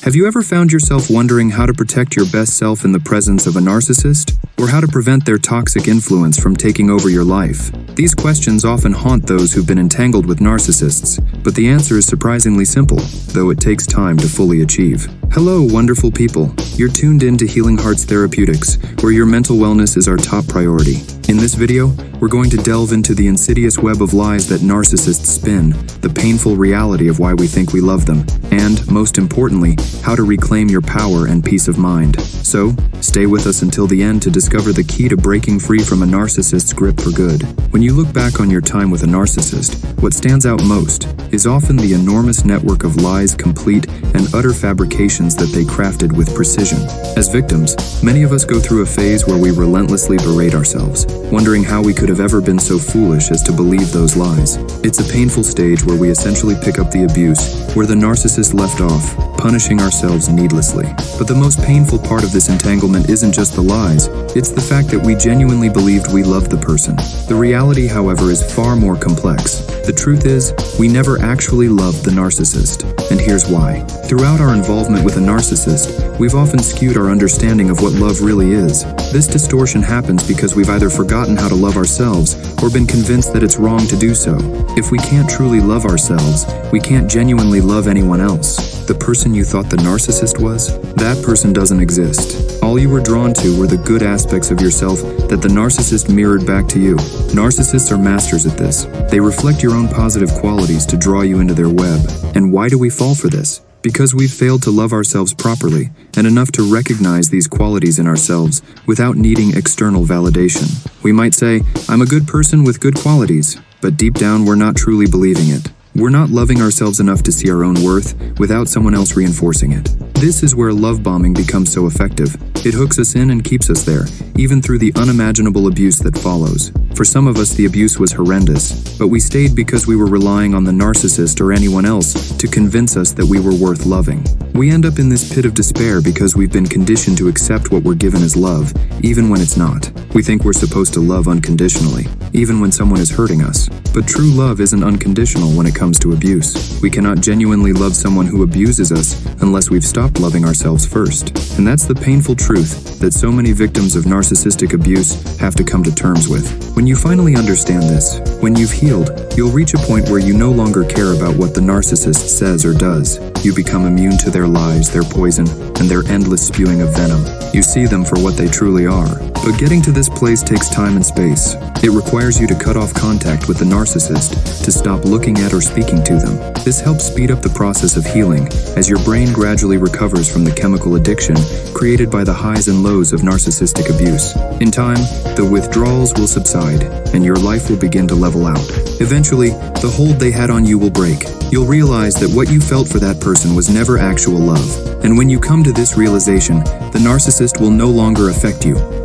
Have you ever found yourself wondering how to protect your best self in the presence of a narcissist? Or how to prevent their toxic influence from taking over your life? These questions often haunt those who've been entangled with narcissists, but the answer is surprisingly simple, though it takes time to fully achieve. Hello, wonderful people. You're tuned in to Healing Hearts Therapeutics, where your mental wellness is our top priority. In this video, we're going to delve into the insidious web of lies that narcissists spin, the painful reality of why we think we love them, and, most importantly, how to reclaim your power and peace of mind. So, stay with us until the end to discover the key to breaking free from a narcissist's grip for good. When you look back on your time with a narcissist, what stands out most is often the enormous network of lies, complete and utter fabrications that they crafted with precision. As victims, many of us go through a phase where we relentlessly berate ourselves, wondering how we could have ever been so foolish as to believe those lies. It's a painful stage where we essentially pick up the abuse where the narcissist left off, punishing ourselves needlessly. But the most painful part of this entanglement isn't just the lies, it's the fact that we genuinely believed we loved the person. The reality, however, is far more complex. The truth is, we never actually loved the narcissist. And here's why. Throughout our involvement with a narcissist, we've often skewed our understanding of what love really is. This distortion happens because we've either forgotten how to love ourselves or been convinced that it's wrong to do so. If we can't truly love ourselves, we can't genuinely love anyone else. The person you thought the narcissist was? That person doesn't exist. All you were drawn to were the good aspects of yourself that the narcissist mirrored back to you. Narcissists are masters at this. They reflect your own positive qualities to draw you into their web. And why do we fall for this? Because we've failed to love ourselves properly, and enough to recognize these qualities in ourselves without needing external validation. We might say, I'm a good person with good qualities, but deep down we're not truly believing it. We're not loving ourselves enough to see our own worth without someone else reinforcing it. This is where love bombing becomes so effective. It hooks us in and keeps us there, even through the unimaginable abuse that follows. For some of us, the abuse was horrendous, but we stayed because we were relying on the narcissist or anyone else to convince us that we were worth loving. We end up in this pit of despair because we've been conditioned to accept what we're given as love, even when it's not. We think we're supposed to love unconditionally, even when someone is hurting us. But true love isn't unconditional when it comes to abuse. We cannot genuinely love someone who abuses us unless we've stopped loving ourselves first. And that's the painful truth that so many victims of narcissistic abuse have to come to terms with. When you finally understand this, when you've healed, you'll reach a point where you no longer care about what the narcissist says or does. You become immune to their lies, their poison, and their endless spewing of venom. You see them for what they truly are. But getting to this place takes time and space. It requires you to cut off contact with the narcissist, to stop looking at or speaking to them. This helps speed up the process of healing, as your brain gradually recovers from the chemical addiction created by the highs and lows of narcissistic abuse. In time, the withdrawals will subside, and your life will begin to level out. Eventually, the hold they had on you will break. You'll realize that what you felt for that person was never actual love. And when you come to this realization, the narcissist will no longer affect you.